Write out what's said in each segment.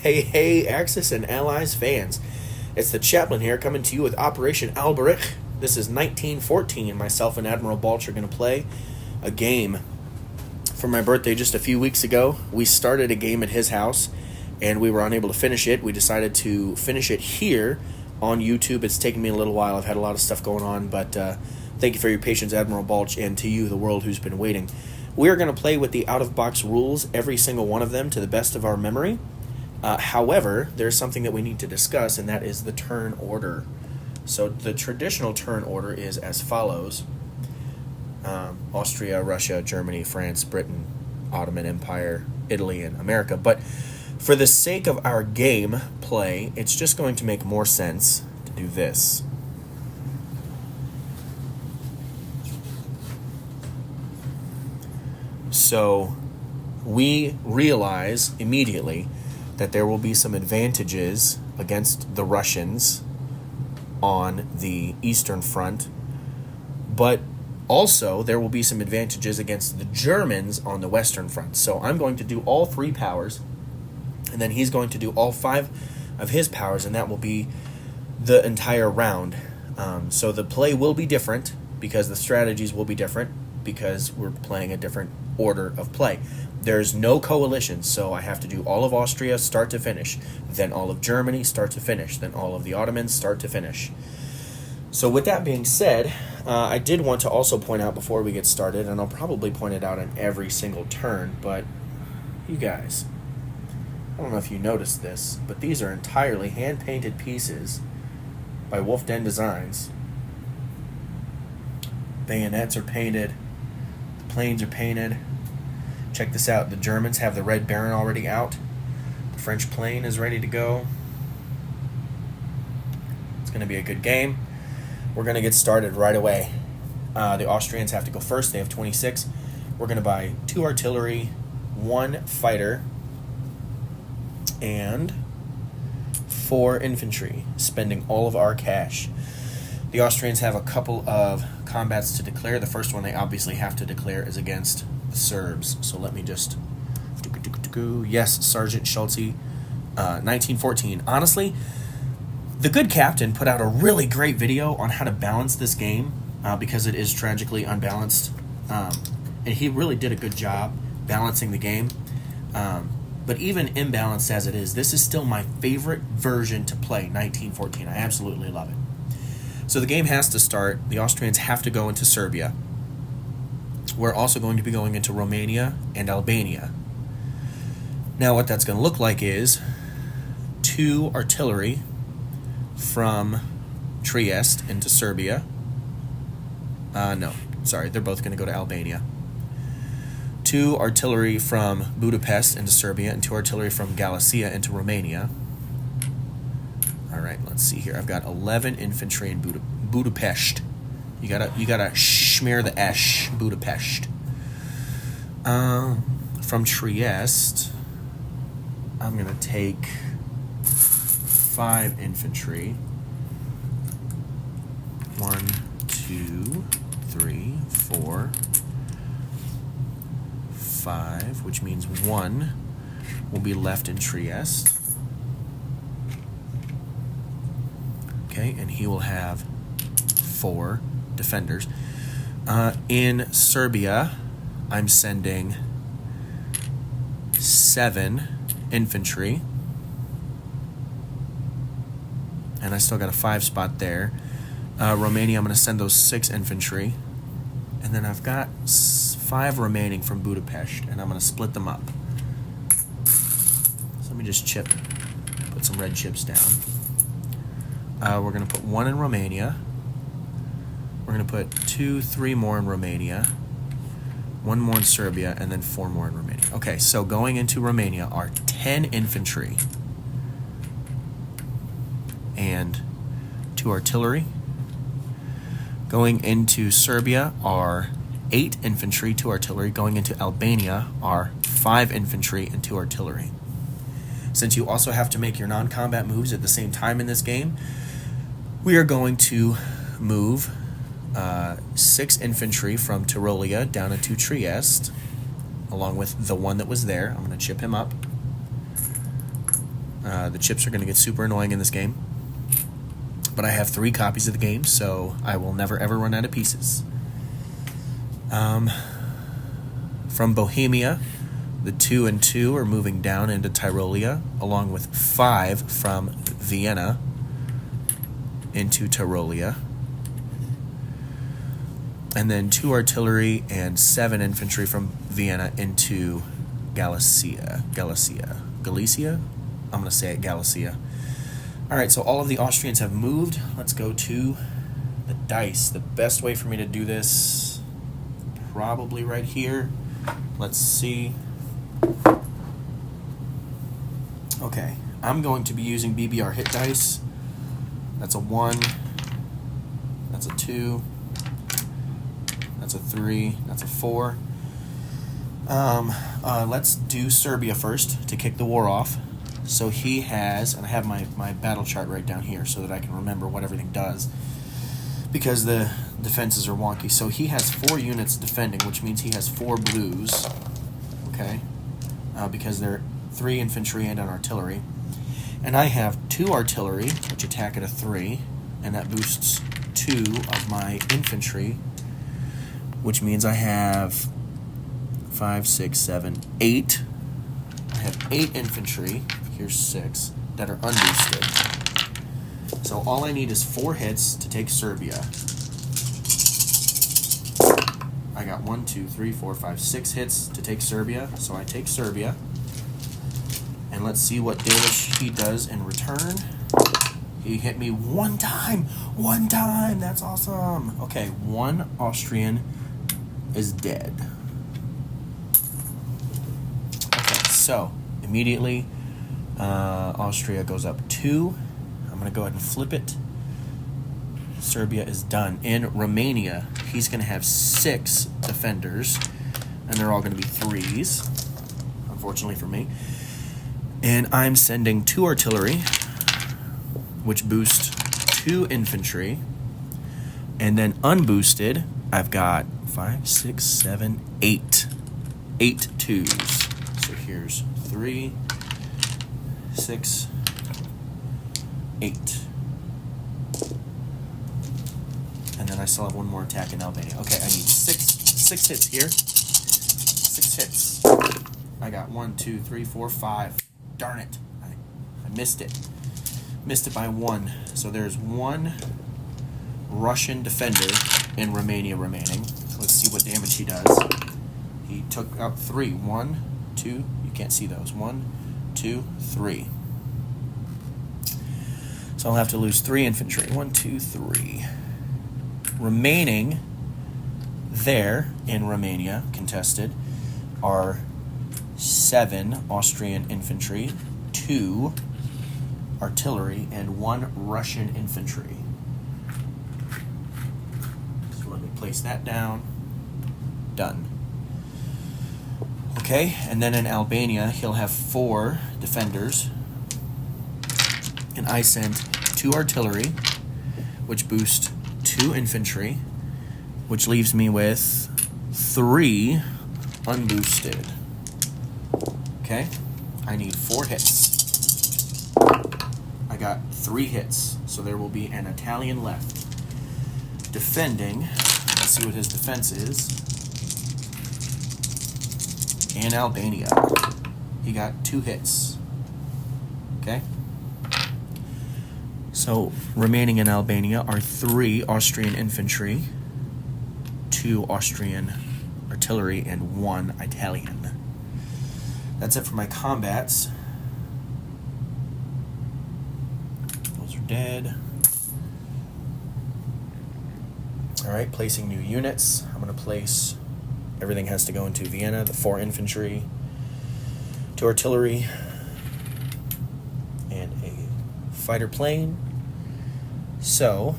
Hey, hey, Axis and Allies fans. It's the Chaplain here coming to you with Operation Alberich. This is 1914. Myself and Admiral Balch are going to play a game. For my birthday just a few weeks ago, we started a game at his house, and we were unable to finish it. We decided to finish it here on YouTube. It's taken me a little while. I've had a lot of stuff going on, but thank you for your patience, Admiral Balch, and to you, the world who's been waiting. We are going to play with the out-of-box rules, every single one of them, to the best of our memory. However, there's something that we need to discuss, and that is the turn order. So the traditional turn order is as follows. Austria, Russia, Germany, France, Britain, Ottoman Empire, Italy, and America. But for the sake of our game play, it's just going to make more sense to do this. So we realize immediately that there will be some advantages against the Russians on the Eastern Front, but also there will be some advantages against the Germans on the Western Front. So I'm going to do all three powers, and then he's going to do all five of his powers, and that will be the entire round. So the play will be different because the strategies will be different because we're playing a different order of play. There's no coalition, so I have to do all of Austria start to finish, then all of Germany start to finish, then all of the Ottomans start to finish. So with that being said, I did want to also point out before we get started, and I'll probably point it out on every single turn, but you guys, I don't know if you noticed this, but these are entirely hand-painted pieces by Wolf Den Designs. Bayonets are painted, the planes are painted. Check this out. The Germans have the Red Baron already out. The French plane is ready to go. It's going to be a good game. We're going to get started right away. The Austrians have to go first. They have 26. We're going to buy 2 artillery, 1 fighter, and 4 infantry, spending all of our cash. The Austrians have a couple of combats to declare. The first one they obviously have to declare is against the Serbs. So let me just... Yes, Sergeant Schulze, 1914. Honestly, the good captain put out a really great video on how to balance this game because it is tragically unbalanced. And he really did a good job balancing the game. But even imbalanced as it is, this is still my favorite version to play, 1914. I absolutely love it. So the game has to start. The Austrians have to go into Serbia. We're also going to be going into Romania and Albania. Now what that's going to look like is 2 artillery from Trieste into Serbia. No, sorry, they're both going to go to Albania. 2 artillery from Budapest into Serbia and 2 artillery from Galicia into Romania. All right, let's see here. I've got 11 infantry in Budapest. You gotta smear the esh, Budapest. From Trieste, I'm gonna take 5 infantry. 1, 2, 3, 4, 5, which means 1 will be left in Trieste. Okay, and he will have 4 defenders. In Serbia, I'm sending 7 infantry. And I still got a 5 spot there. Romania, I'm going to send those 6 infantry. And then I've got 5 remaining from Budapest, and I'm going to split them up. So let me just put some red chips down. We're going to put 1 in Romania. We're going to put 2, 3 more in Romania, 1 more in Serbia, and then 4 more in Romania. Okay, so going into Romania are 10 infantry and 2 artillery. Going into Serbia are 8 infantry, 2 artillery. Going into Albania are 5 infantry and 2 artillery. Since you also have to make your non-combat moves at the same time in this game, we are going to move 6 infantry from Tyrolia down into Trieste, along with the one that was there. I'm going to chip him up. The chips are going to get super annoying in this game. But I have 3 copies of the game, so I will never ever run out of pieces. From Bohemia, the 2 and 2 are moving down into Tyrolia, along with 5 from Vienna into Tyrolia. And then 2 artillery and 7 infantry from Vienna into Galicia. I'm going to say it Galicia. Alright, so all of the Austrians have moved. Let's go to the dice. The best way for me to do this, probably right here. Let's see. Okay, I'm going to be using BBR hit dice. That's a 1. That's a 2. That's a 3. That's a 4. Let's do Serbia first to kick the war off. So he has, and I have my battle chart right down here so that I can remember what everything does, because the defenses are wonky. So he has 4 units defending, which means he has 4 blues, okay, because they're 3 infantry and an artillery. And I have 2 artillery, which attack at a 3, and that boosts 2 of my infantry, which means I have 5, 6, 7, 8. I have 8 infantry, here's 6, that are unboosted. So all I need is 4 hits to take Serbia. I got 1, 2, 3, 4, 5, 6 hits to take Serbia, so I take Serbia. And let's see what damage he does in return. He hit me 1 time! 1 time! That's awesome! Okay, 1 Austrian is dead. Okay, so immediately Austria goes up 2. I'm going to go ahead and flip it. Serbia is done. In Romania, he's going to have 6 defenders, and they're all going to be 3s, unfortunately for me. And I'm sending 2 artillery, which boost 2 infantry. And then unboosted, I've got 5, 6, 7, 8. 8 2s. So here's 3, 6, 8. And then I still have 1 more attack in Albania. Okay, I need 6 hits here. 6 hits. I got 1, 2, 3, 4, 5. Darn it. I missed it. Missed it by 1. So there's 1 Russian defender in Romania remaining. Let's see what damage he does. He took out 3. 1, 2, you can't see those. 1, 2, 3. So I'll have to lose 3 infantry. 1, 2, 3. Remaining there in Romania, contested, are 7 Austrian infantry, 2 artillery, and 1 Russian infantry. So let me place that down. Done. Okay, and then in Albania, he'll have 4 defenders. And I send 2 artillery, which boost 2 infantry, which leaves me with 3 unboosted. Okay, I need 4 hits. I got 3 hits, so there will be an Italian left. Defending, let's see what his defense is. In Albania, he got 2 hits. Okay. So remaining in Albania are 3 Austrian infantry, 2 Austrian artillery, and 1 Italian. That's it for my combats. Those are dead. Alright, placing new units. I'm going to place, everything has to go into Vienna, the 4 infantry, 2 artillery, and a fighter plane. So,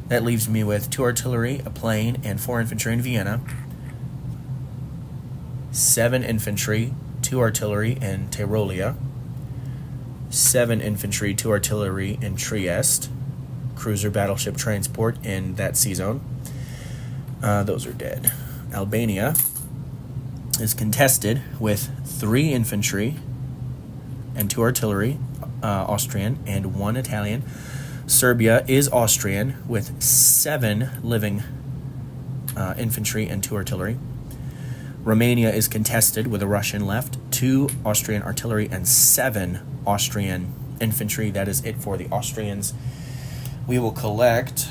that leaves me with 2 artillery, a plane, and 4 infantry in Vienna. 7 infantry, 2 artillery in Tyrolia. 7 infantry, 2 artillery in Trieste. Cruiser battleship transport in that sea zone. Those are dead. Albania is contested with 3 infantry and 2 artillery, Austrian, and 1 Italian. Serbia is Austrian with 7 living infantry and 2 artillery. Romania is contested with a Russian left, 2 Austrian artillery, and 7 Austrian infantry. That is it for the Austrians. We will collect,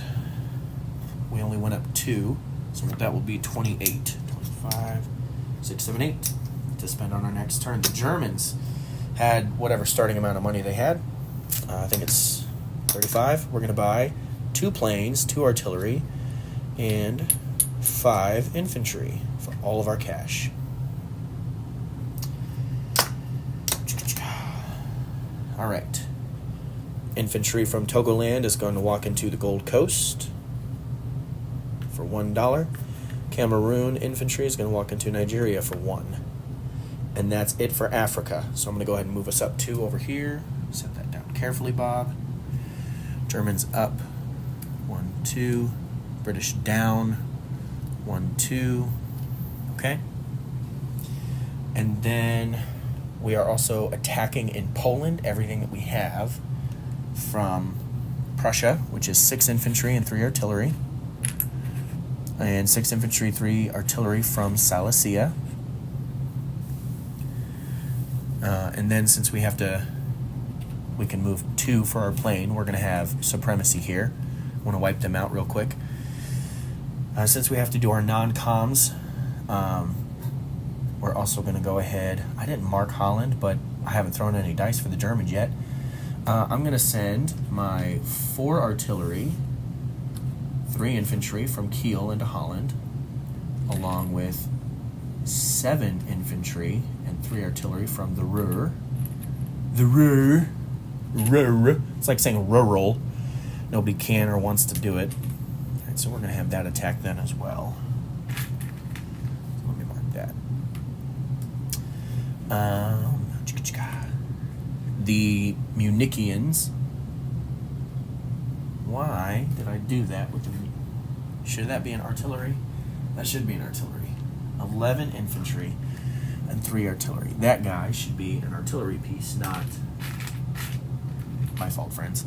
we only went up 2, so that will be 28, 25, 6, 7, 8 to spend on our next turn. The Germans had whatever starting amount of money they had. I think it's 35. We're going to buy 2 planes, 2 artillery, and 5 infantry for all of our cash. All right. Infantry from Togoland is going to walk into the Gold Coast for $1. Cameroon infantry is going to walk into Nigeria for 1. And that's it for Africa. So I'm going to go ahead and move us up 2 over here. Set that down carefully, Bob. Germans up 1, 2. British down 1, 2. Okay. And then we are also attacking in Poland everything that we have from Prussia, which is 6 infantry and 3 artillery, and 6 infantry, 3 artillery from Silesia. And then since we can move 2 for our plane, we're going to have supremacy here. I want to wipe them out real quick. Since we have to do our non-coms, we're also going to go ahead. I didn't mark Holland, but I haven't thrown any dice for the Germans yet. I'm going to send my 4 artillery, 3 infantry from Kiel into Holland, along with 7 infantry and 3 artillery from the Ruhr. The Ruhr. Ruhr. It's like saying rural. Nobody can or wants to do it. All right, so we're going to have that attack then as well. So let me mark that. The Munichians. Why did I do that with the... Should that be an artillery? That should be an artillery. 11 infantry and 3 artillery. That guy should be an artillery piece, not... My fault, friends.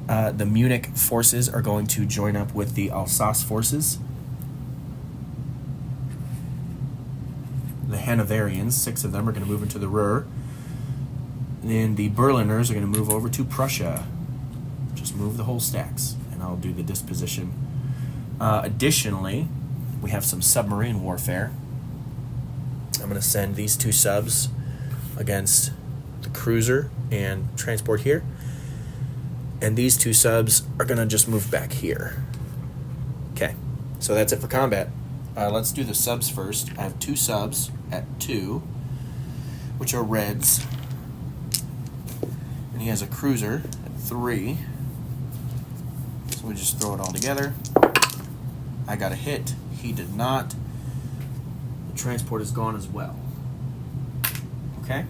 The Munich forces are going to join up with the Alsace forces. The Hanoverians, 6 of them, are going to move into the Ruhr. And the Berliners are going to move over to Prussia. Just move the whole stacks, and I'll do the disposition. Additionally, we have some submarine warfare. I'm going to send these 2 subs against the cruiser and transport here. And these 2 subs are going to just move back here. Okay, so that's it for combat. Let's do the subs first. I have 2 subs at 2, which are reds. And he has a cruiser at 3. So we just throw it all together. I got a hit. He did not. The transport is gone as well. Okay.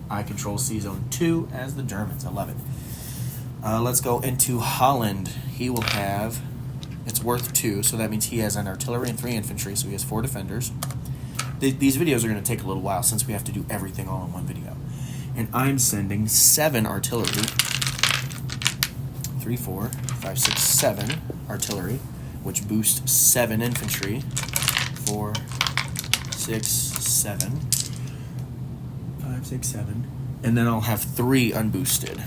I control C-Zone 2 as the Germans. I love it. Let's go into Holland. He will have... It's worth 2, so that means he has an artillery and 3 infantry, so he has 4 defenders. These videos are going to take a little while since we have to do everything all in one video. And I'm sending 7 artillery. 3, 4, 5, 6, 7 artillery, which boosts 7 infantry. 4, 6, 7. 5, 6, 7. And then I'll have 3 unboosted.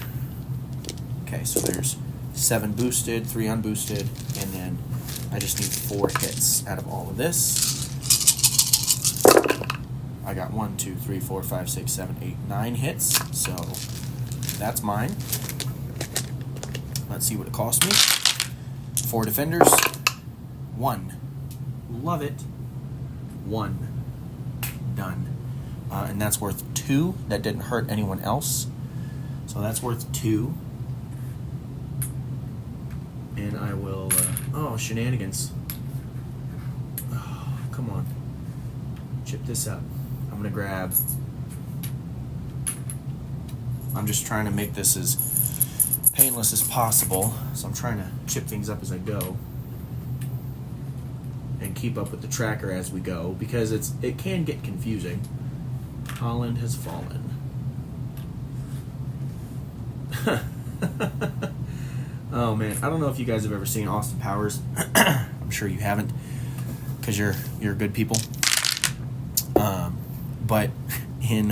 Okay, so there's 7 boosted, 3 unboosted, and then I just need 4 hits out of all of this. I got 1, 2, 3, 4, 5, 6, 7, 8, 9 hits, so that's mine. Let's see what it cost me. 4 defenders, 1. Love it. 1. Done. And that's worth 2. That didn't hurt anyone else. So that's worth 2. And I will... oh, shenanigans. Oh, come on. Chip this up. I'm going to grab... I'm just trying to make this as painless as possible. So I'm trying to chip things up as I go. And keep up with the tracker as we go. Because it can get confusing. Holland has fallen. Oh man, I don't know if you guys have ever seen Austin Powers. I'm sure you haven't, because you're good people. But in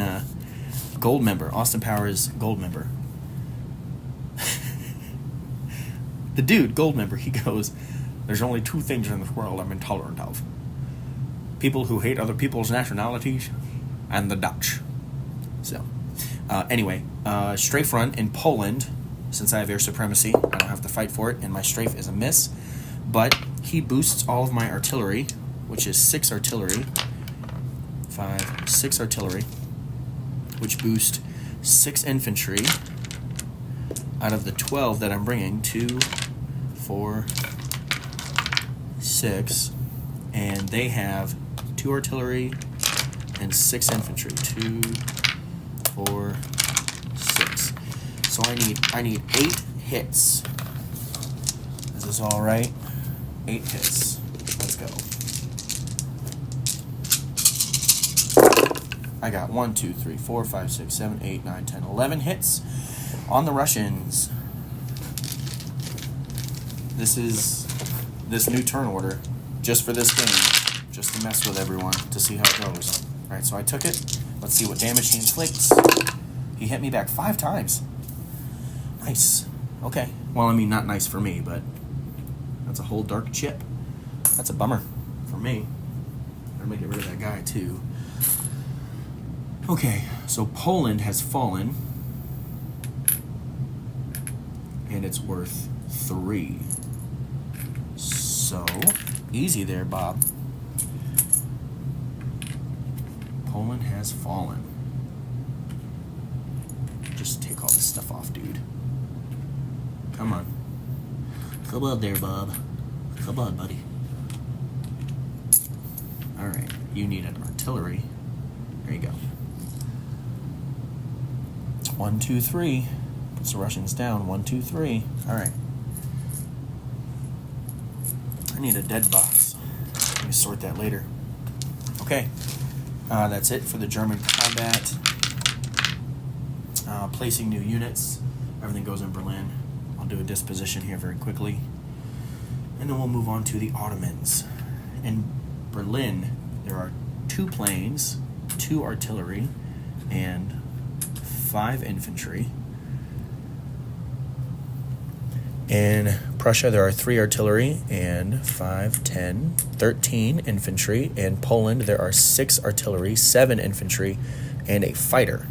Goldmember, Austin Powers Goldmember, the dude Goldmember, he goes, "There's only two things in this world I'm intolerant of: people who hate other people's nationalities, and the Dutch." So, anyway, strafe run in Poland. Since I have air supremacy, I don't have to fight for it, and my strafe is a miss. But he boosts all of my artillery, which is 6 artillery. 6 artillery, which boost 6 infantry out of the 12 that I'm bringing. 2, 4, 6, and they have 2 artillery and 6 infantry. 2, 4, 6. So I need 8 hits. Is this all right? 8 hits. Let's go. I got 1, 2, 3, 4, 5, 6, 7, 8, 9, 10, 11 hits on the Russians. This is this new turn order just for this game, just to mess with everyone, to see how it goes. All right, so I took it. Let's see what damage he inflicts. He hit me back 5 times. Nice. Okay. Well, I mean, not nice for me, but that's a whole dark chip. That's a bummer for me. I'm gonna get rid of that guy too. Okay, so Poland has fallen, and it's worth 3. So, easy there, Bob. Poland has fallen. Just take all this stuff off, dude. Come on. Come on there, Bob. Come on, buddy. Alright, you need an artillery. There you go. 1, 2, 3. Puts the Russians down. 1, 2, 3. Alright. I need a dead box. Let me sort that later. Okay. That's it for the German combat. Placing new units. Everything goes in Berlin. I'll do a disposition here very quickly. And then we'll move on to the Ottomans. In Berlin, there are 2 planes, 2 artillery, and 5 infantry. In Prussia, there are 3 artillery and 5, 10, 13 infantry. In Poland, there are 6 artillery, 7 infantry, and a fighter.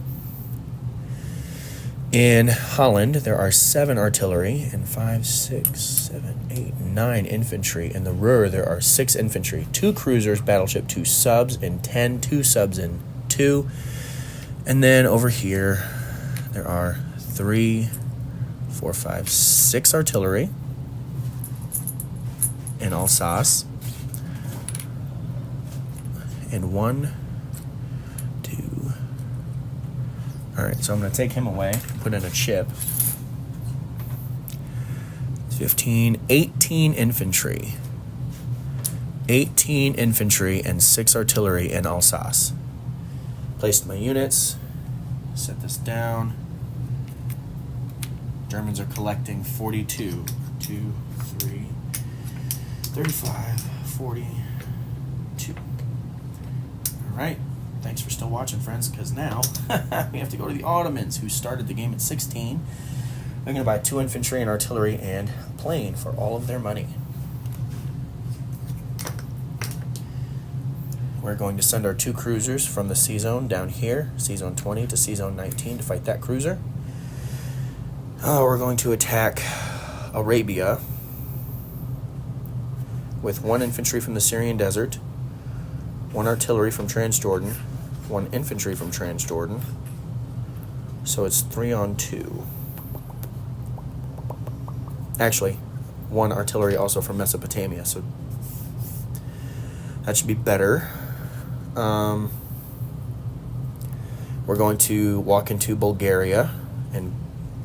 In Holland, there are 7 artillery and 5, 6, 7, 8, 9 infantry. In the Ruhr, there are 6 infantry, 2 cruisers, battleship, 2 subs, and 10, 2 subs, and 2. And then over here, there are 3, 4, 5, 6 artillery in Alsace. And 1, 2. All right, so I'm going to take him away, put in a chip. 15, 18 infantry. 18 infantry and 6 artillery in Alsace. Placed my units. Set this down. Germans are collecting 42. 2, 3, 35, 42. All right. Thanks for still watching, friends, because now we have to go to the Ottomans, who started the game at 16. They're going to buy 2 infantry and artillery and a plane for all of their money. We're going to send our 2 cruisers from the sea zone down here, sea zone 20 to sea zone 19, to fight that cruiser. We're going to attack Arabia with 1 infantry from the Syrian desert, 1 artillery from Transjordan, 1 infantry from Transjordan. So it's 3 on 2. Actually, 1 artillery also from Mesopotamia, so that should be better. We're going to walk into Bulgaria and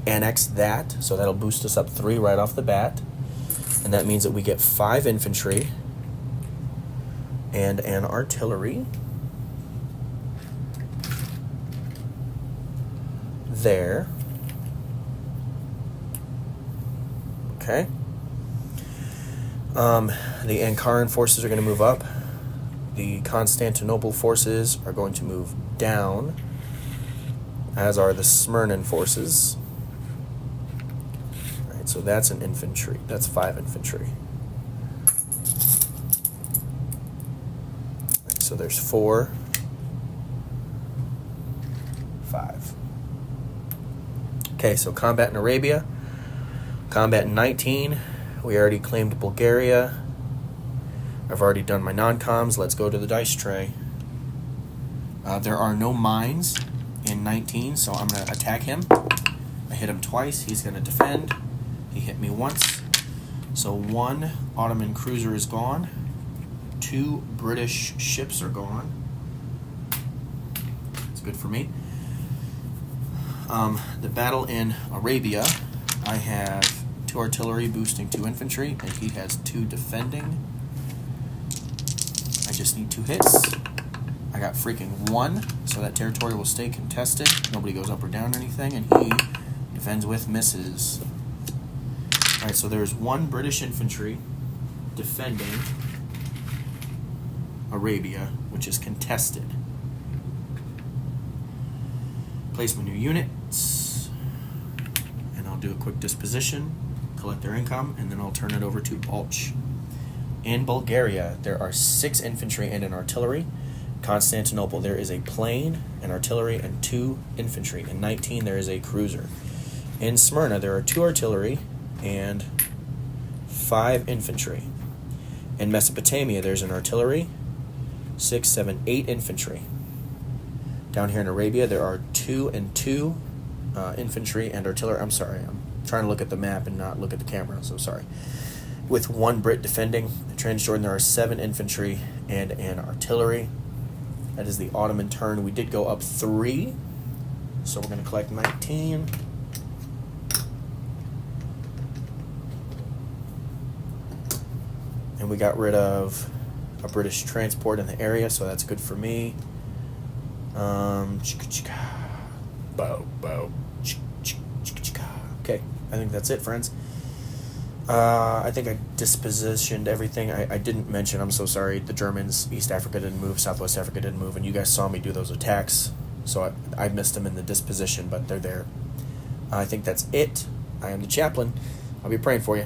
annex that, so that'll boost us up 3 right off the bat. And that means that we get 5 infantry and an artillery there. Okay. The Ankaran forces are going to move up. The Constantinople forces are going to move down, as are the Smyrnan forces. All right, so that's an infantry. That's 5 infantry. All right, so there's 4, 5. Okay, so combat in Arabia. Combat in 19. We already claimed Bulgaria. I've already done my non-coms. Let's go to the dice tray. There are no mines in 19, so I'm going to attack him. I hit him twice. He's going to defend. He hit me once. So 1 Ottoman cruiser is gone. 2 British ships are gone. It's good for me. The battle in Arabia, I have 2 artillery boosting 2 infantry, and he has 2 defending. I just need 2 hits. I got freaking 1, so that territory will stay contested. Nobody goes up or down or anything, and he defends with misses. Alright, so there's 1 British infantry defending Arabia, which is contested. Place my new units, and I'll do a quick disposition, collect their income, and then I'll turn it over to Balch. In Bulgaria, there are 6 infantry and an artillery. Constantinople, there is a plane, an artillery, and 2 infantry. In 19, there is a cruiser. In Smyrna, there are 2 artillery and 5 infantry. In Mesopotamia, there's an artillery, 6, 7, 8 infantry. Down here in Arabia, there are 2 and 2 infantry and artillery. I'm sorry, I'm trying to look at the map and not look at the camera, so sorry. With 1 Brit defending. In Transjordan, there are 7 infantry and an artillery. That is the Ottoman turn. We did go up 3, so we're going to collect 19. And we got rid of a British transport in the area, so that's good for me. Okay, I think that's it, friends. I think I dispositioned everything. I didn't mention, I'm so sorry, the Germans, East Africa didn't move, Southwest Africa didn't move, and you guys saw me do those attacks, so I missed them in the disposition, but they're there. I think that's it. I am the chaplain. I'll be praying for you.